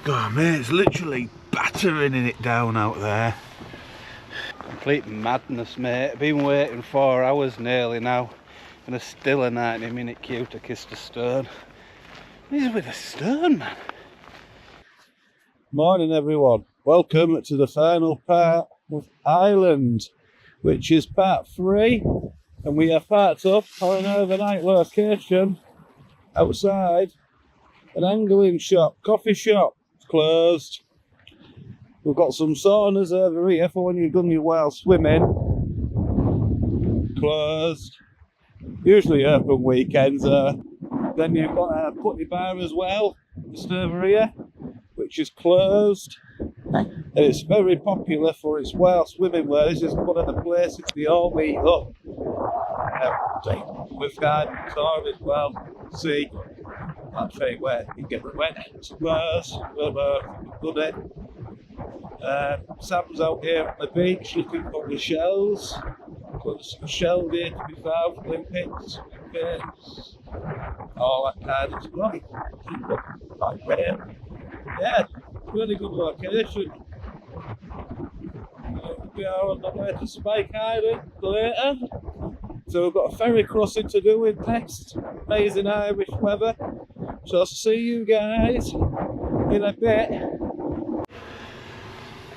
God, mate, it's literally battering it down out there. Complete madness, mate. I've been waiting 4 hours nearly now, and there's still a 90-minute queue to kiss the stone. He's with a stone, man. Morning, everyone. Welcome to the final part of Ireland, which is part 3, and we are parked up on an overnight location outside an angling shop, coffee shop. It's closed. We've got some saunas over here for when you've done your while swimming. Closed. Usually open weekends. Then you've got a putty bar as well, just over here, which is closed. And it's very popular for its while swimming wear. This is one of the places they all meet up. With gardens on as well. See, I'll tell you where you get wet. It's closed. Good it. Sam's out here at the beach looking for the shells. There's some shells here to be found, limpets, limpets, all that kind of stuff. Like rare. Yeah, really good location. We are on the way to Spike Island later. So we've got a ferry crossing to do with next. Amazing Irish weather. So I'll see you guys in a bit.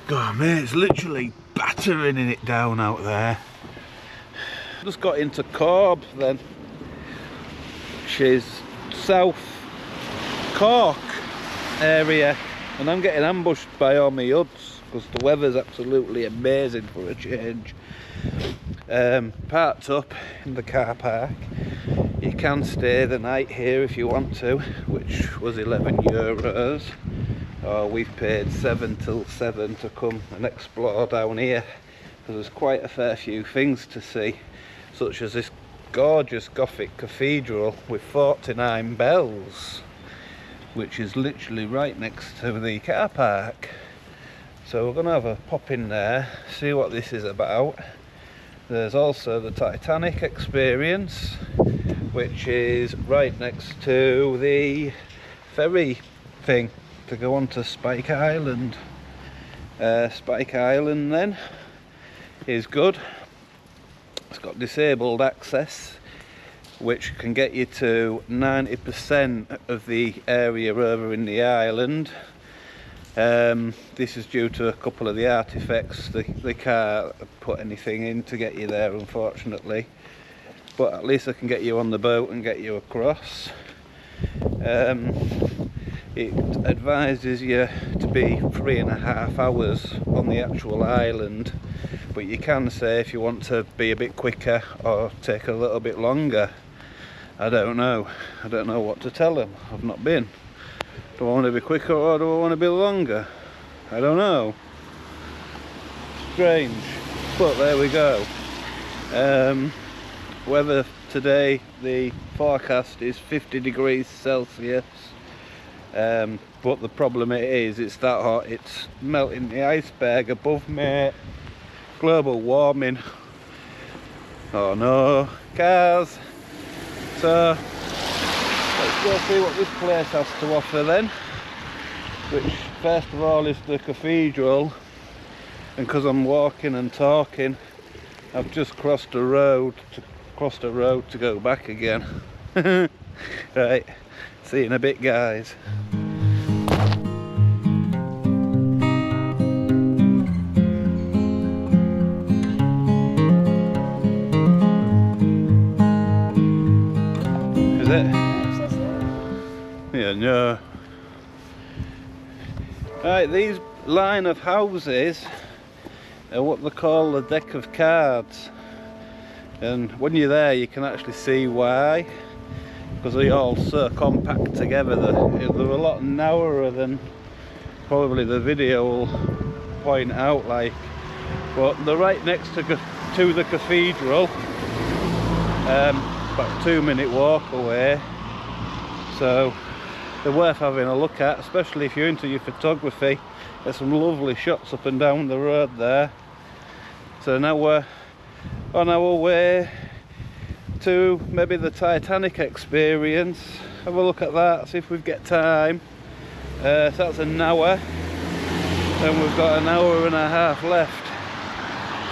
God, mate, it's literally battering it down out there. Just got into Cobh then, which is South Cork area, and I'm getting ambushed by all my huds because the weather's absolutely amazing for a change. Parked up in the car park. You can stay the night here if you want to, which was €11. We've paid 7 till 7 to come and explore down here, because there's quite a fair few things to see, such as this gorgeous Gothic cathedral with 49 bells, which is literally right next to the car park. So we're going to have a pop in there, see what this is about. There's also the Titanic experience, which is right next to the ferry thing to go on to Spike Island. Spike Island then is good. It's got disabled access, which can get you to 90% of the area over in the island. This is due to a couple of the artifacts. They can't put anything in to get you there, unfortunately, but at least I can get you on the boat and get you across. It advises you to be 3.5 hours on the actual island, but you can say if you want to be a bit quicker or take a little bit longer. I don't know what to tell them. I've not been. Do I want to be quicker or do I want to be longer? I don't know. Strange, but there we go. Weather today, the forecast is 50 degrees Celsius. But the problem it's that hot, it's melting the iceberg above me. Global warming. Oh no, cars. So let's go see what this place has to offer then, which first of all is the cathedral. And because I'm walking and talking, I've just crossed a road to go back again. Right, see you in a bit, guys. Is it? Yeah, no. Right, these line of houses are what they call the deck of cards, and when you're there you can actually see why, because they're all so compact together. They're a lot narrower than probably the video will point out, like, but they're right next to the cathedral, about a 2-minute walk away, so they're worth having a look at, especially if you're into your photography. There's some lovely shots up and down the road there. So now we're on our way to maybe the Titanic experience. Have a look at that, see if we get time. So that's an hour, and we've got an hour and a half left.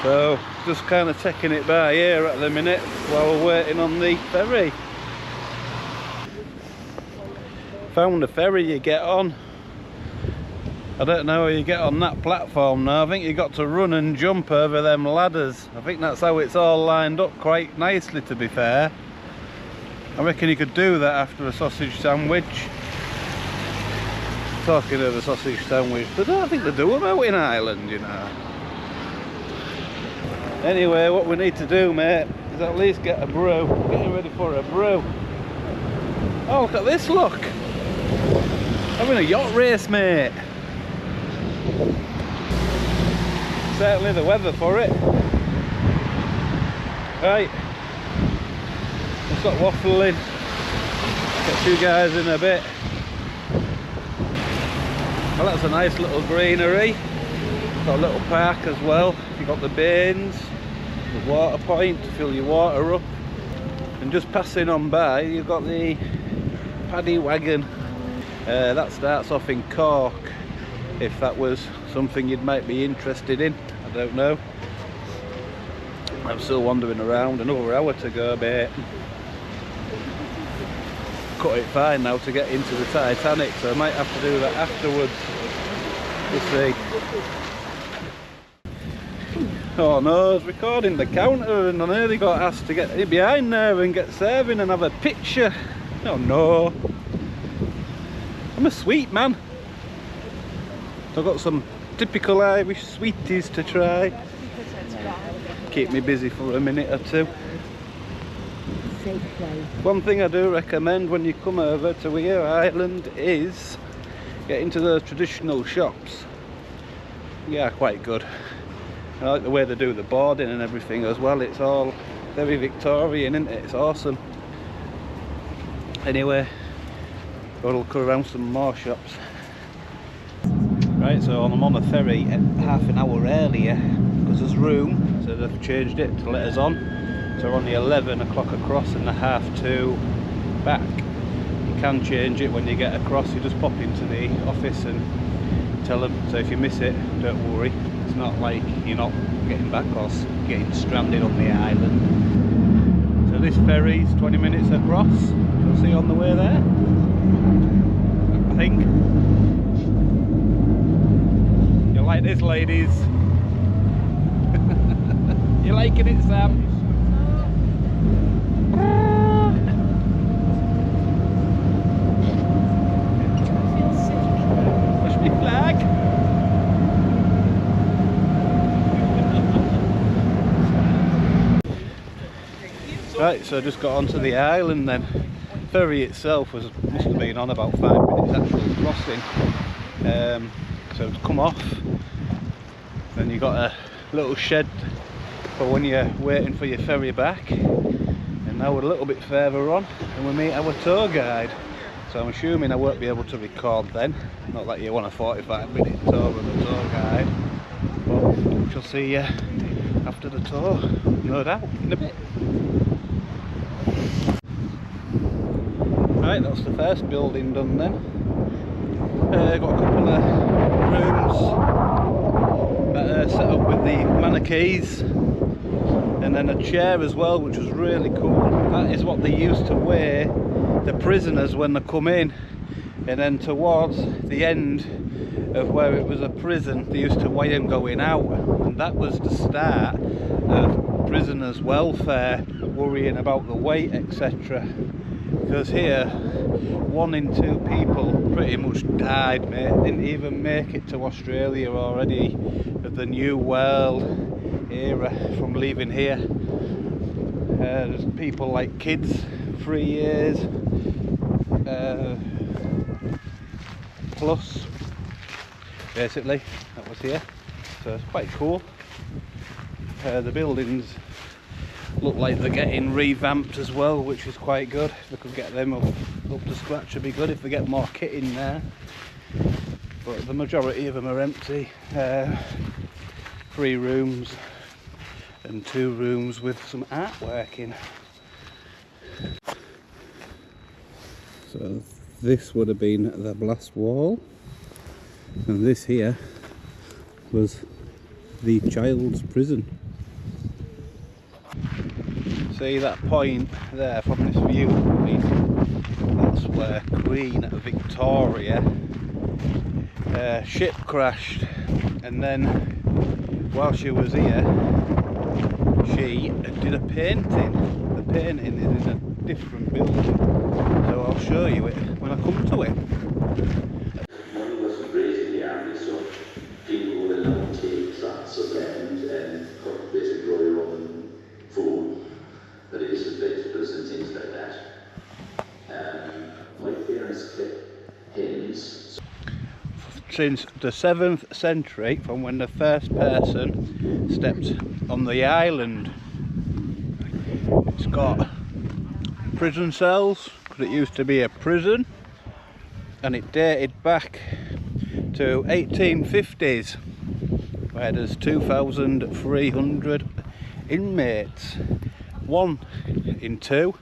So just kind of taking it by here at the minute while we're waiting on the ferry. Found the ferry you get on. I don't know how you get on that platform now. I think you got to run and jump over them ladders. I think that's how it's all lined up quite nicely, to be fair. I reckon you could do that after a sausage sandwich. Talking of a sausage sandwich, I don't think they do them out in Ireland, you know. Anyway, what we need to do, mate, is at least get a brew. Getting ready for a brew. Oh, look at this, look! Having a yacht race, mate. Certainly the weather for it. Right, we'll stop waffling. Get two guys in a bit. Well, that's a nice little greenery. Got a little park as well. You've got the bains, the water point to fill your water up. And just passing on by, you've got the paddy wagon. That starts off in Cork, if that was something you might be interested in. I don't know. I'm still wandering around, another hour to go, mate. Cut it fine now to get into the Titanic, so I might have to do that afterwards. We'll see. Oh no, I was recording the counter and I nearly got asked to get behind there and get serving and have a picture. Oh no. I'm a sweet man. I've got some typical Irish sweeties to try. Keep me busy for a minute or two. One thing I do recommend when you come over to here, Ireland, is get into those traditional shops. Yeah, quite good. I like the way they do the boarding and everything as well. It's all very Victorian, isn't it? It's awesome. Anyway, got to look around some more shops. Right, so I'm on a ferry half an hour earlier because there's room, so they've changed it to let us on. So we're on the 11 o'clock across and the half 2 back. You can change it when you get across. You just pop into the office and tell them. So if you miss it, don't worry. It's not like you're not getting back or getting stranded on the island. So this ferry's 20 minutes across. You'll see on the way there, I think. You like this, ladies? You liking it, Sam? Push me flag. Right, so I just got onto the island then. The ferry itself must have been on about 5 minutes actual crossing. So it's come off. Then you got a little shed for when you're waiting for your ferry back. And now we're a little bit further on and we meet our tour guide. So I'm assuming I won't be able to record then. Not that you want a 45-minute tour with a tour guide. But we shall see you after the tour, no doubt, in a bit. Right, that's the first building done then. Got a couple of rooms that set up with the mannequins. And then a chair as well, which was really cool. That is what they used to wear the prisoners when they come in, and then towards the end of where it was a prison they used to weigh them going out, and that was the start of prisoners' welfare, worrying about the weight, etc. Because here 1 in 2 people pretty much died, mate. Didn't even make it to Australia already of the New World era from leaving here. There's people like kids, 3 years plus, basically, that was here. So it's quite cool. The buildings look like they're getting revamped as well, which is quite good. If they could get them up to scratch, it'd be good if they get more kit in there. But the majority of them are empty. 3 rooms and 2 rooms with some artwork in. So this would have been the blast wall. And this here was the child's prison. See that point there from this view point? That's where Queen Victoria ship crashed, and then while she was here she did a painting. The painting is in a different building, so I'll show you it when I come to it. Money wasn't raised in the army, so people will now take tracts of land and basically grow your own food, lettuce and vegetables and things like that. My parents kept hens. Since the 7th century, from when the first person stepped on the island. It's got prison cells, because it used to be a prison, and it dated back to 1850s, where there's 2,300 inmates. 1 in 2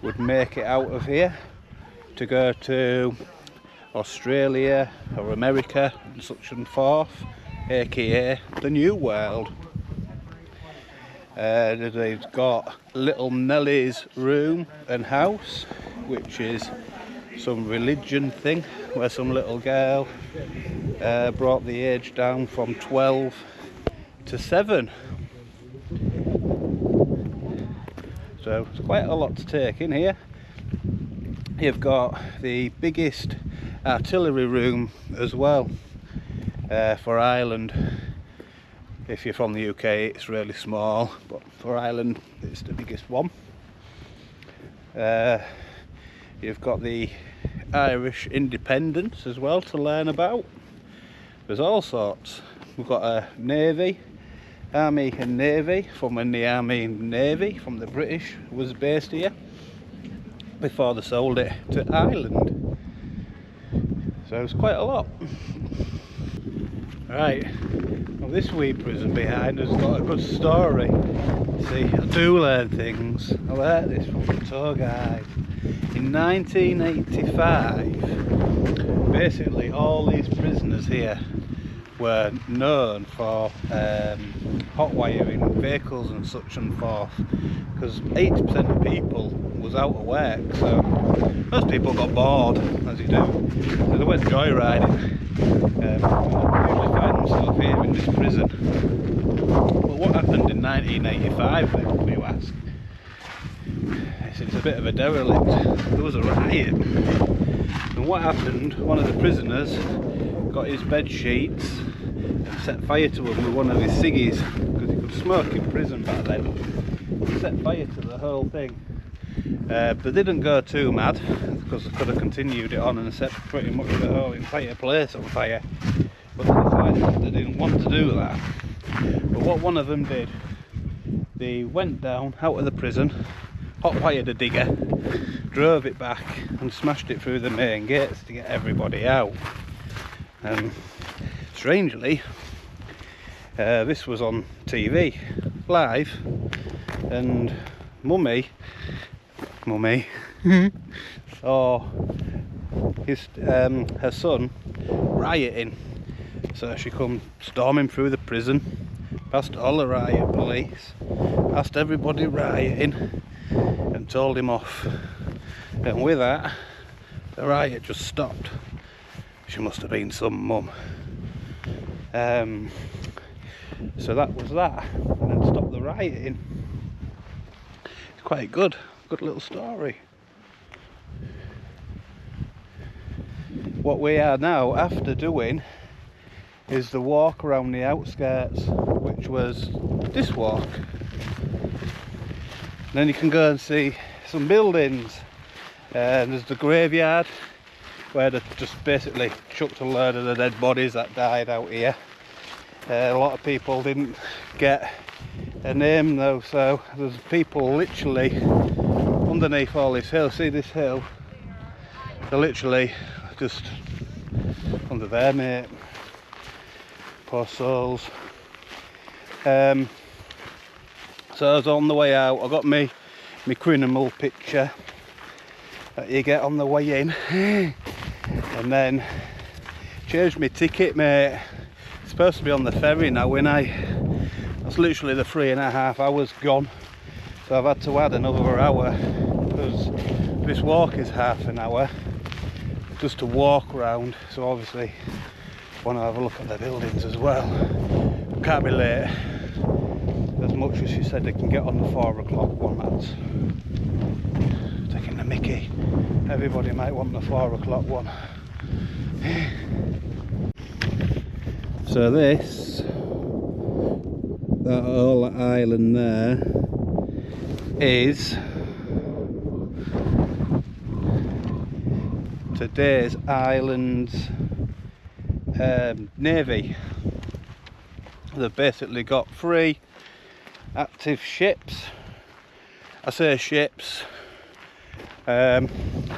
would make it out of here to go to Australia or America and such and forth, aka the New World. They've got Little Nellie's room and house, which is some religion thing, where some little girl brought the age down from 12 to 7. So it's quite a lot to take in here. You've got the biggest artillery room as well for Ireland. If you're from the UK it's really small, but for Ireland it's the biggest one. You've got the Irish independence as well to learn about. There's all sorts. We've got a navy, army and navy, from when the army and navy from the British was based here before they sold it to Ireland. So it's quite a lot. Right, well, this wee prison behind has got a good story. See, I do learn things. I learned this from the tour guide. In 1985, basically all these prisoners here were known for hot wiring vehicles and such and forth, because 80% of people was out of work, so most people got bored, as you do, so they went joyriding. Usually find themselves here in this prison. But what happened in 1985 then, you ask? It's a bit of a derelict. There was a riot, and what happened, one of the prisoners got his bed sheets and set fire to them with one of his ciggies, because he could smoke in prison back then. He set fire to the whole thing, but they didn't go too mad, because they could have continued it on and set pretty much the whole entire place on fire, but they decided that they didn't want to do that. But what one of them did, they went down out of the prison, hot wired a digger, drove it back and smashed it through the main gates to get everybody out. Strangely, this was on TV live, and mummy saw her son rioting, so she come storming through the prison, past all the riot police, past everybody rioting, and told him off. And with that, the riot just stopped. She must have been some mum. So that was that, and then stopped the rioting. It's quite good little story. What we are now after doing is the walk around the outskirts, which was this walk. And then you can go and see some buildings. There's the graveyard, where they just basically chucked a load of the dead bodies that died out here. A lot of people didn't get a name though, so there's people literally underneath all this hill. See this hill? They're literally just under there, mate. Poor souls. So I was on the way out. I got my criminal picture that you get on the way in, and then changed my ticket, mate. It's supposed to be on the ferry now, when that's literally the 3.5 hours gone. So I've had to add another hour, because this walk is half an hour just to walk around. So obviously I want to have a look at the buildings as well. Can't be late. As much as she said they can get on the 4 o'clock one, that's taking the mickey. Everybody might want the 4 o'clock one. So this, that whole island there, is today's island's navy. They've basically got 3 active ships. I say ships. I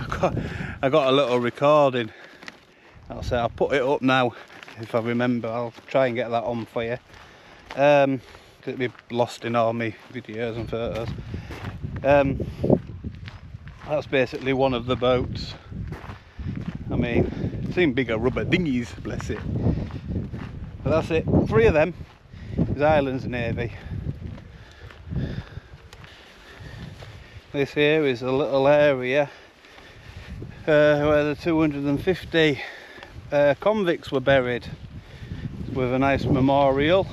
got a little recording. I'll put it up now if I remember. I'll try and get that on for you. It'll be lost in all my videos and photos. That's basically one of the boats. I mean, seen bigger rubber dinghies, bless it. But that's it. 3 of them is Islands Navy. This here is a little area where the 250 convicts were buried, with a nice memorial.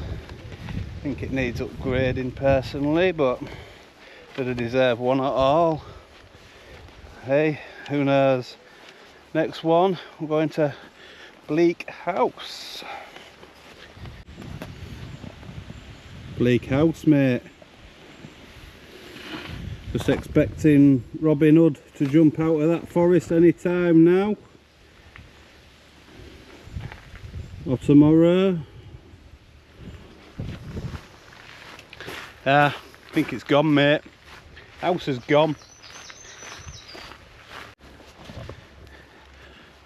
I think it needs upgrading personally, but do they deserve one at all? Hey, who knows? Next one, we're going to Bleak House. Bleak House, mate. Just expecting Robin Hood to jump out of that forest any time now. Or tomorrow. I think it's gone, mate. House is gone.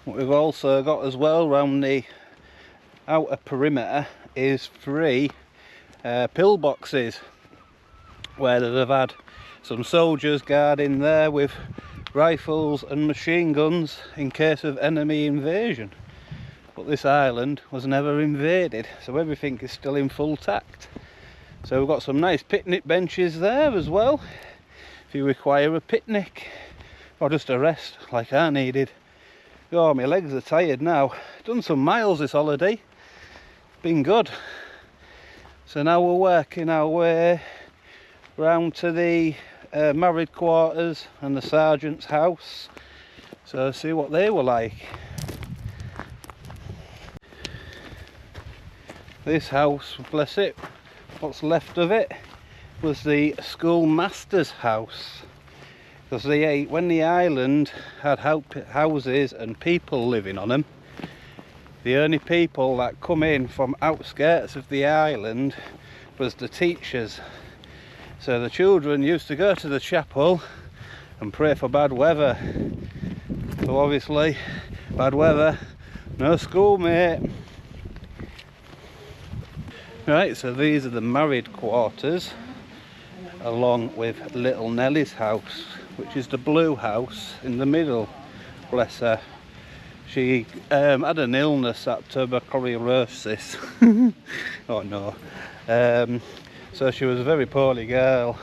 What we've also got as well around the outer perimeter is 3 pillboxes where they've had some soldiers guarding there with rifles and machine guns in case of enemy invasion. But this island was never invaded, so everything is still in full tact. So we've got some nice picnic benches there as well, if you require a picnic or just a rest like I needed. Oh, my legs are tired now. Done some miles this holiday, been good. So now we're working our way round to the married quarters and the sergeant's house, so see what they were like. This house, bless it, what's left of it was the schoolmaster's house, because when the island had houses and people living on them, the only people that come in from outskirts of the island was the teachers. So the children used to go to the chapel and pray for bad weather. So obviously, bad weather, no school, mate. Right, so these are the married quarters, along with little Nellie's house, which is the blue house in the middle. Bless her. She had an illness, that tuberculosis. Oh no. So she was a very poorly girl.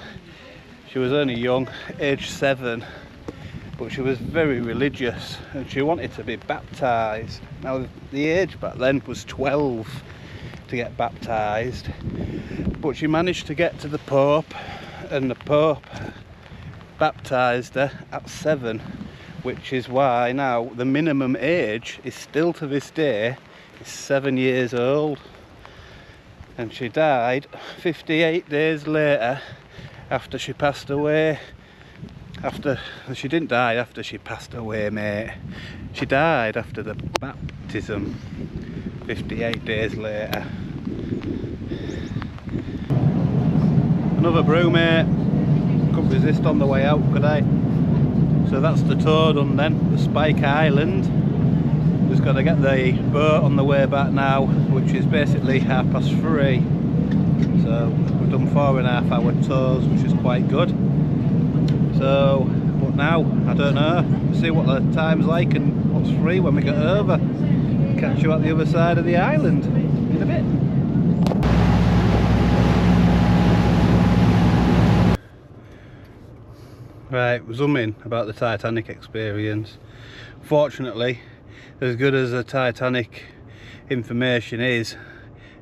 She was only young, age 7, but she was very religious and she wanted to be baptised. Now the age back then was 12 to get baptised, but she managed to get to the Pope, and the Pope baptised her at 7, which is why now the minimum age is still to this day is 7 years old. And she died 58 days later after she passed away. She didn't die after she passed away, mate. She died after the baptism 58 days later. Another brew, mate. Couldn't resist on the way out, could I? So that's the tour done then, the Spike Island. Just got to get the boat on the way back now, which is basically 3:30. So we've done 4.5 hour tours, which is quite good. So what now? I don't know. See what the time's like and what's free when we get over. catch you at the other side of the island in a bit. Right, zooming about the Titanic experience. Fortunately, as good as the Titanic information is,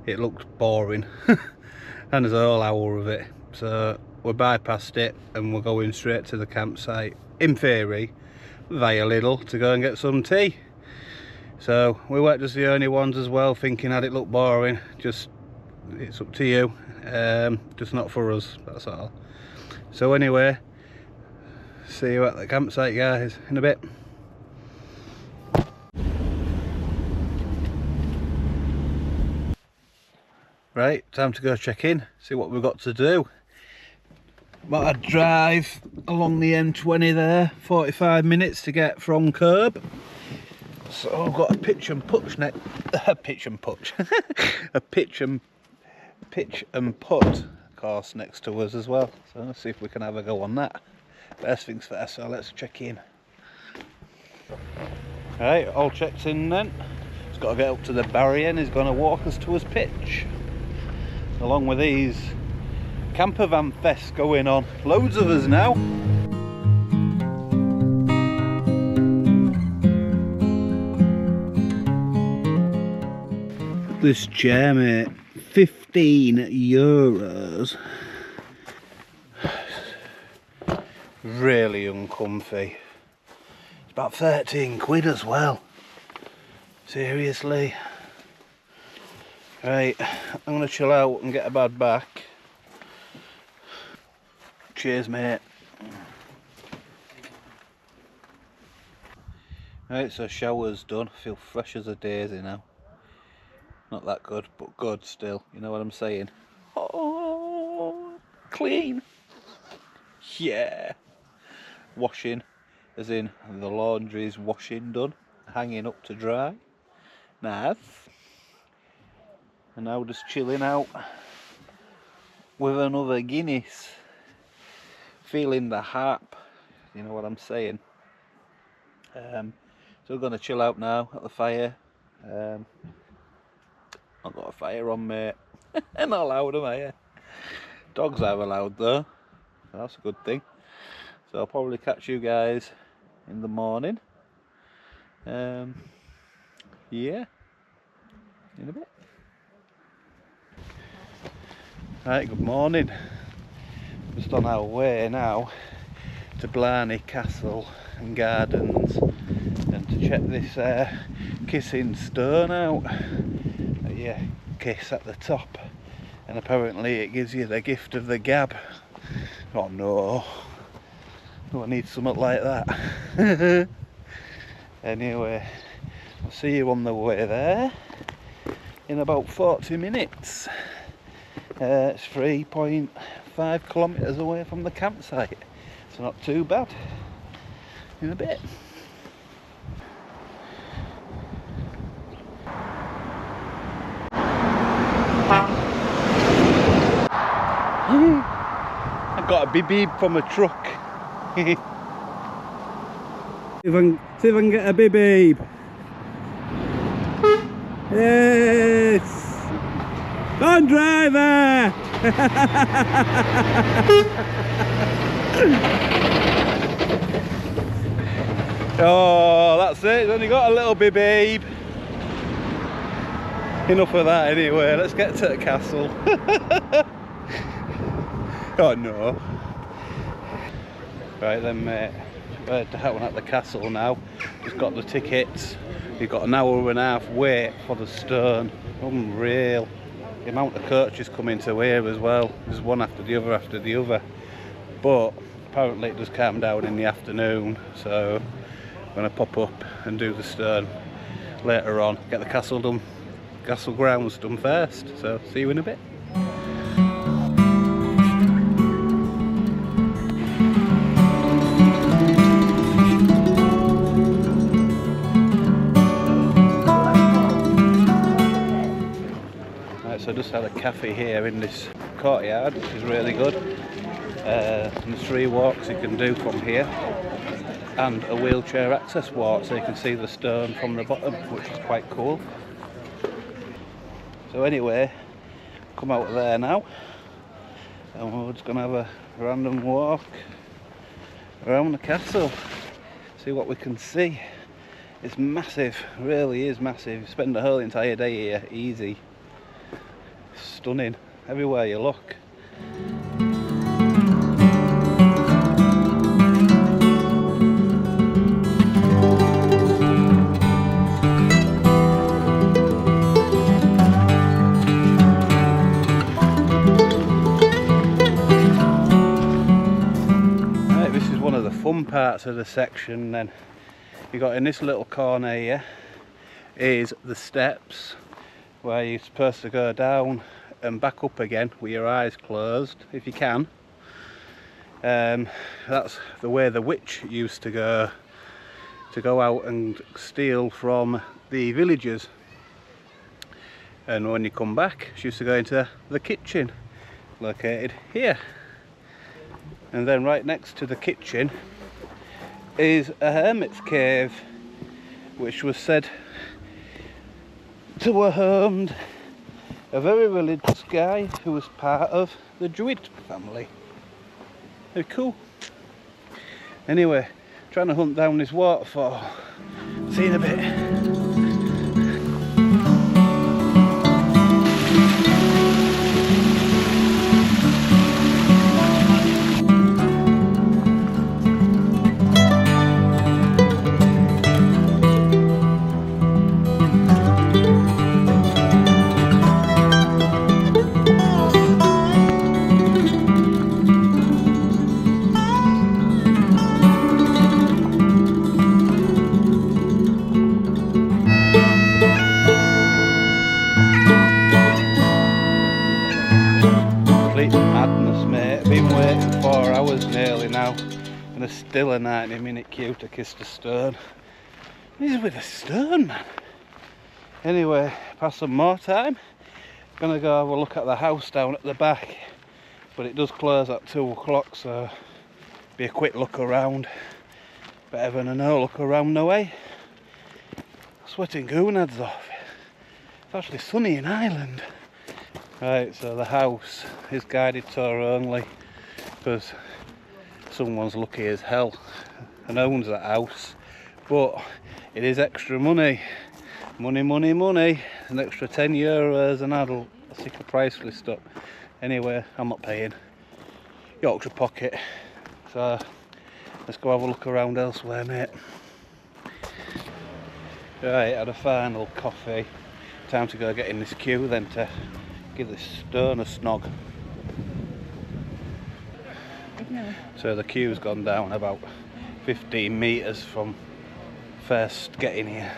it looked boring and there's a whole hour of it, so we bypassed it and we're going straight to the campsite, in theory via Lidl, to go and get some tea. So we weren't just the only ones as well thinking that it looked boring. Just, it's up to you, just not for us, that's all. So anyway, see you at the campsite guys in a bit. Right, time to go check in, see what we've got to do. Might drive along the M20 there, 45 minutes to get from Cobh. So I've got a pitch and putt a pitch and putt course next to us as well. So let's see if we can have a go on that. First things first, so let's check in. Right, all checked in then. He's got to get up to the barrier and he's going to walk us to his pitch. Along with these Campervan fests going on. Loads of us now. This chair, mate, €15. Really uncomfy. It's about 13 quid as well. Seriously. Right, I'm gonna chill out and get a bad back. Cheers, mate. Right, so shower's done. I feel fresh as a daisy now. Not that good, but good still. You know what I'm saying? Oh, clean. Yeah. Washing, as in the laundry's washing done. Hanging up to dry. Nice. And now just chilling out with another Guinness. Feeling the harp. You know what I'm saying? So we're going to chill out now at the fire. I've got a fire on, mate. Not allowed, am I? Dogs are allowed though. That's a good thing. So I'll probably catch you guys in the morning. Yeah, in a bit. Right, good morning. Just on our way now to Blarney Castle and Gardens and to check this kissing stone out. Yeah, kiss at the top, and apparently it gives you the gift of the gab. Oh no, I need something like that. Anyway, I'll see you on the way there in about 40 minutes. It's 3.5 kilometres away from the campsite, so not too bad. In a bit. I've got a beep from a truck. See if I can get a beep. Yes! On driver! Oh, that's it. It's only got a little beep. Enough of that anyway. Let's get to the castle. Oh no. Right then, mate. We're down at the castle now. Just got the tickets. We've got an hour and a half wait for the stone. Unreal. The amount of coaches coming to here as well. There's one after the other. But apparently it does calm down in the afternoon. So I'm going to pop up and do the stone later on. Get the castle done. Castle grounds done first. So see you in a bit. So I just had a cafe here in this courtyard, which is really good. And there's 3 walks you can do from here. and a wheelchair access walk, so you can see the stone from the bottom, which is quite cool. So anyway, come out of there now, and we're just going to have a random walk around the castle, see what we can see. It's massive, really is massive. You spend the whole entire day here, easy. Stunning, everywhere you look. One of the fun parts of the section. Then you got in this little corner here is the steps where you're supposed to go down and back up again with your eyes closed if you can. That's the way the witch used to go out and steal from the villagers, and when you come back she used to go into the kitchen located here. And then right next to the kitchen is a hermit's cave, which was said to have homed a very religious guy who was part of the Druid family. Very cool. Anyway, trying to hunt down this waterfall. See you in a bit. Madness, mate. I've been waiting 4 hours nearly now, and there's still a 90-minute queue to kiss the stone. This is with a stone, man. Anyway, pass some more time. Gonna go have a look at the house down at the back, but it does close at 2 o'clock, so be a quick look around. Better than a no look around, no way. Sweating gonads off. It's actually sunny in Ireland. Right, so the house is guided tour only because someone's lucky as hell and owns that house, but it is extra money. Money. An extra €10 an adult. I'll stick a price list up. Anyway, I'm not paying. Yorkshire pocket. So let's go have a look around elsewhere, mate. Right, had a final coffee. Time to go get in this queue then to give this stone a snog. So the queue's gone down about 15 metres from first getting here.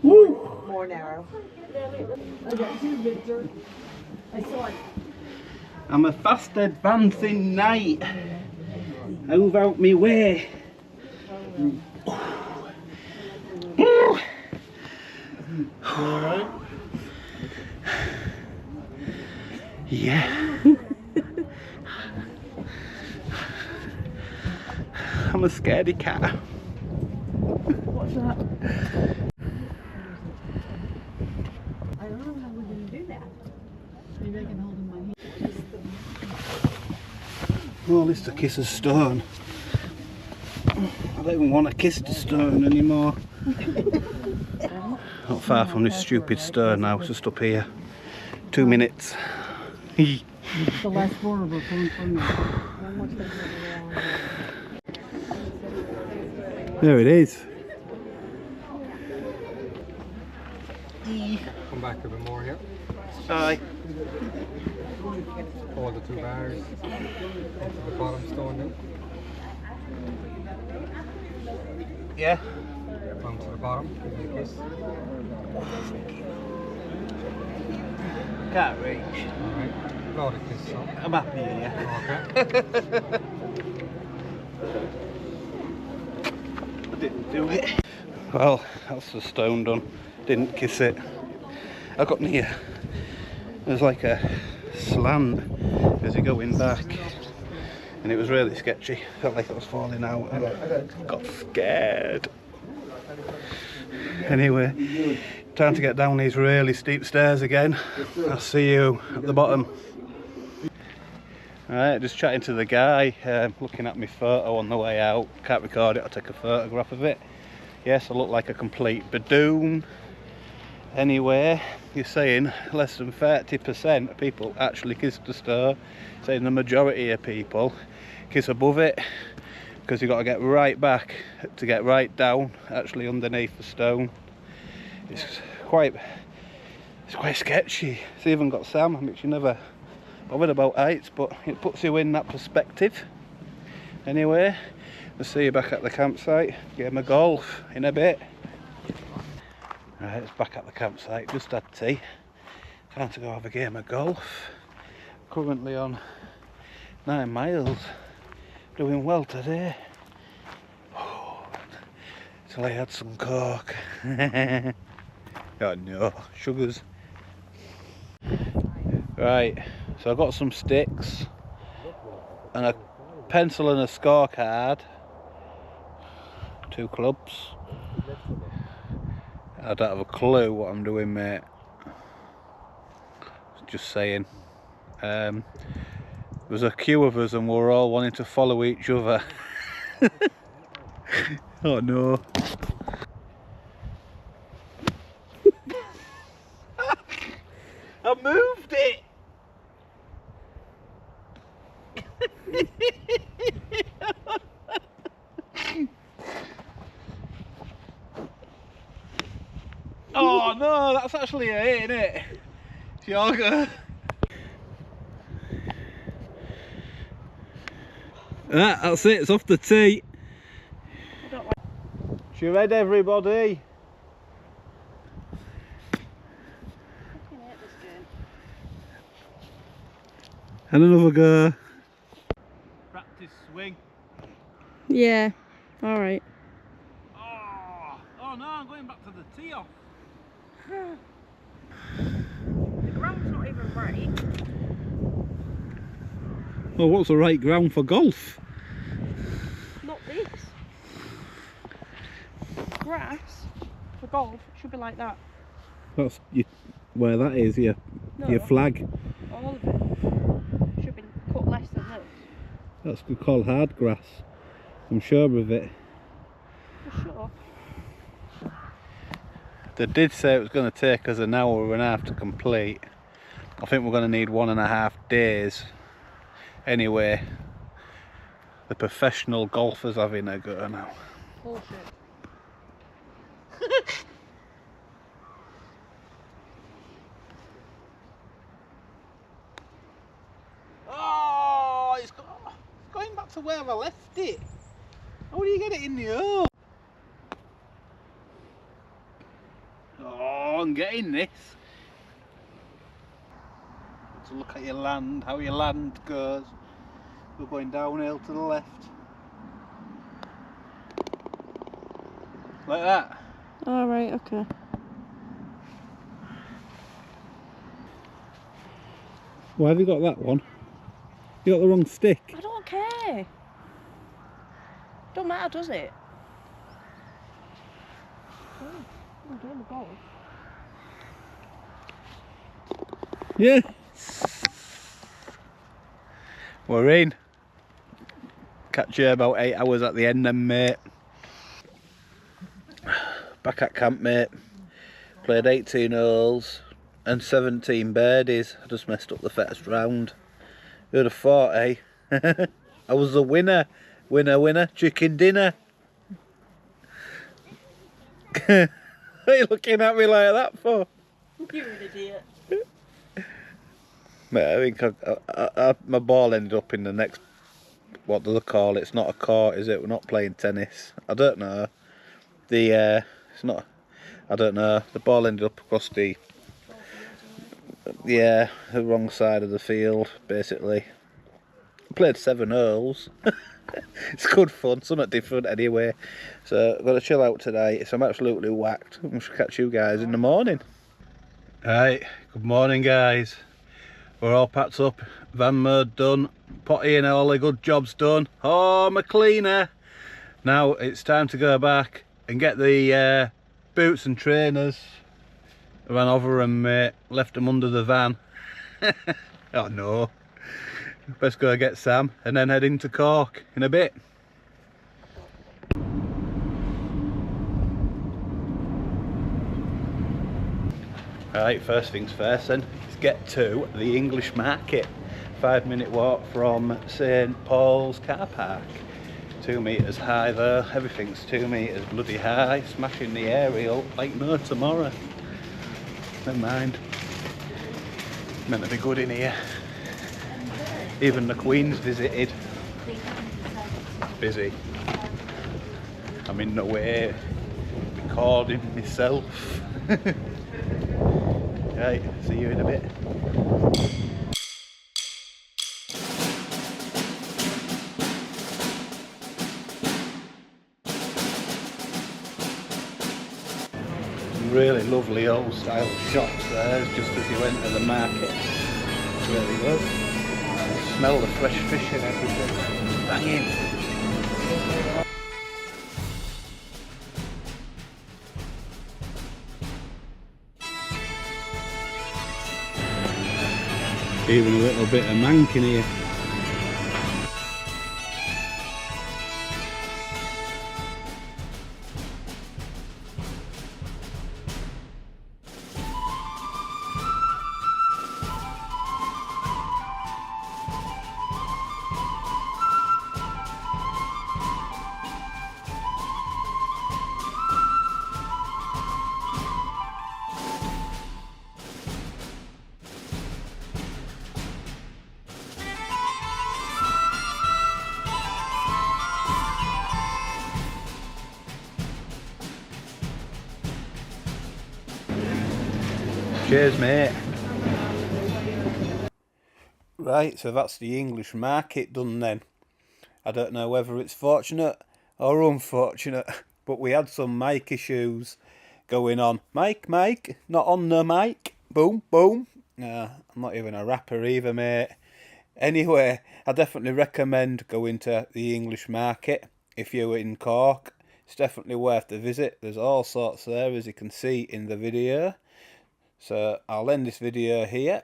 Woo! More narrow. I got you, Victor. I saw it. I'm a fast advancing knight. Move out me way. Alright? Yeah. I'm a scaredy cat. What's that? I don't know how we're going to do that. Maybe I can hold in my hand. Oh, it's to kiss a stone. I don't even want to kiss the stone anymore. Not far from this stupid stone now, it's just up here. 2 minutes. It's the last floor of a phone. There it is. Come back a bit more here. Aye. Hold the 2 bars into the bottom stone now. Yeah. Come to the bottom, give me a kiss. Can't reach. Alright, blow the kiss up. I'm happy, yeah. Okay. didn't do it. Well, that's the stone done. Didn't kiss it. I got near. There's like a slant as you're going back, and it was really sketchy. Felt like I was falling out and got scared. Anyway, time to get down these really steep stairs again. I'll see you at the bottom. Alright, just chatting to the guy, looking at my photo on the way out. Can't record it, I'll take a photograph of it. Yes, I look like a complete badoon. Anyway, you're saying less than 30% of people actually kiss the stone. Saying the majority of people kiss above it, because you've got to get right back to get right down, actually underneath the stone. It's quite sketchy. It's even got Sam, which you never bothered about heights, but it puts you in that perspective. Anyway, I'll see you back at the campsite. Game of golf in a bit. Right, it's back at the campsite, just had tea. Time to go have a game of golf. Currently on 9 miles. Doing well today. Oh, till I had some Cork. Oh no, sugars. Right, so I got some sticks and a pencil and a scorecard. 2 clubs. I don't have a clue what I'm doing, mate. Just saying. There's a queue of us and we're all wanting to follow each other. Oh no. I moved it! Oh no, that's actually it, isn't it? Yoga. That's it, it's off the tee. You ready, everybody? And another go. Practice swing. Yeah, alright. Oh no, I'm going back to the tee off. The ground's not even right. Well, what's the right ground for golf? Not this. Grass for golf should be like that. That's where that is, your flag. All of it should be cut less than this. That's called hard grass. I'm sure of it. For sure. They did say it was going to take us an hour and a half to complete. I think we're going to need 1.5 days. Anyway, the professional golfers having a go now. Bullshit. Oh, it's going back to where I left it. How do you get it in the hole? Oh, I'm getting this. So look at your land, how your land goes. We're going downhill to the left. Like that. Alright, okay. Why have you got that one? You got the wrong stick. I don't care. Don't matter, does it? Oh, I'm doing the golf. Yeah. We're in. Catch you about 8 hours at the end then, mate. Back at camp, mate. Played 18 holes and 17 birdies. I just messed up the first round. Who'd have thought, eh? I was the winner. Winner, winner, chicken dinner. What are you looking at me like that for? You're an idiot. Mate, I think my ball ended up in the next, what do they call it? It's not a court, is it? We're not playing tennis. I don't know. It's not, I don't know. The ball ended up across the wrong side of the field, basically. I played 7 holes. It's good fun, something different anyway. So I've got to chill out today, so I'm absolutely whacked. I shall catch you guys in the morning. Right, good morning guys. We're all packed up, van mode done, potty and all the good jobs done. Oh, my cleaner! Now it's time to go back and get the boots and trainers. I ran over them, mate, left them under the van. Oh no. Best go get Sam and then head into Cork in a bit. Right, first things first then, let's get to the English market. 5-minute walk from St Paul's car park. 2 metres high there, everything's 2 metres bloody high, smashing the aerial like no tomorrow. Never mind, meant to be good in here. Even the Queen's visited. Busy. I'm in the way, recording myself. Right, see you in a bit. Some really lovely old style shops there, just as you enter the market. It's really good. You smell the fresh fish and everything. Banging. Even a little bit of mank in here. Cheers, mate. Right, so that's the English market done then. I don't know whether it's fortunate or unfortunate, but we had some mic issues going on. Mike, not on the mic. Boom, boom. I'm not even a rapper either, mate. Anyway, I definitely recommend going to the English market if you're in Cork. It's definitely worth a visit. There's all sorts there, as you can see in the video. So I'll end this video here.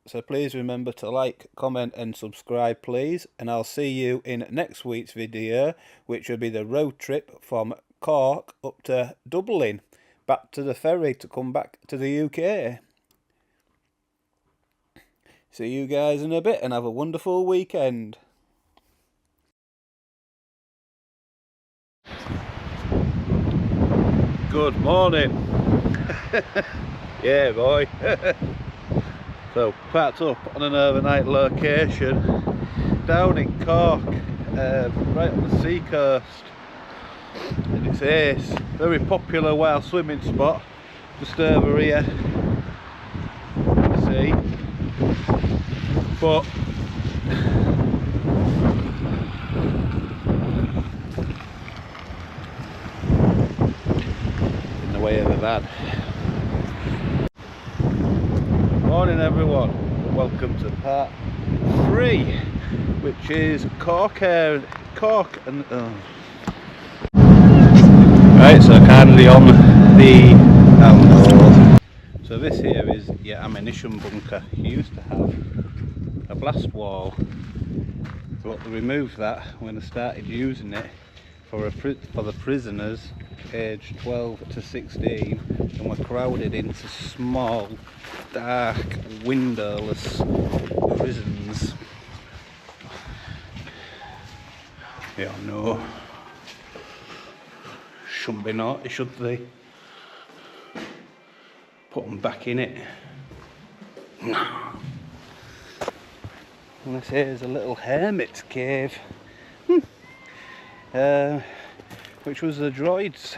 So please remember to like, comment and subscribe please. And I'll see you in next week's video, which will be the road trip from Cork up to Dublin. Back to the ferry to come back to the UK. See you guys in a bit and have a wonderful weekend. Good morning. Yeah, boy. So, packed up on an overnight location down in Cork, right on the sea coast, and it's ace. Very popular wild swimming spot, just over here. See, but in the way of a van. Morning everyone, welcome to part 3, which is Cork and right, so kindly on the north. So this here is your ammunition bunker. You used to have a blast wall, but they removed that when I started using it for the prisoners aged 12 to 16, and were crowded into small, dark, windowless prisons. Yeah, no. Shouldn't be naughty, should they? Put them back in it. And this here is a little hermit's cave. Which was the druids.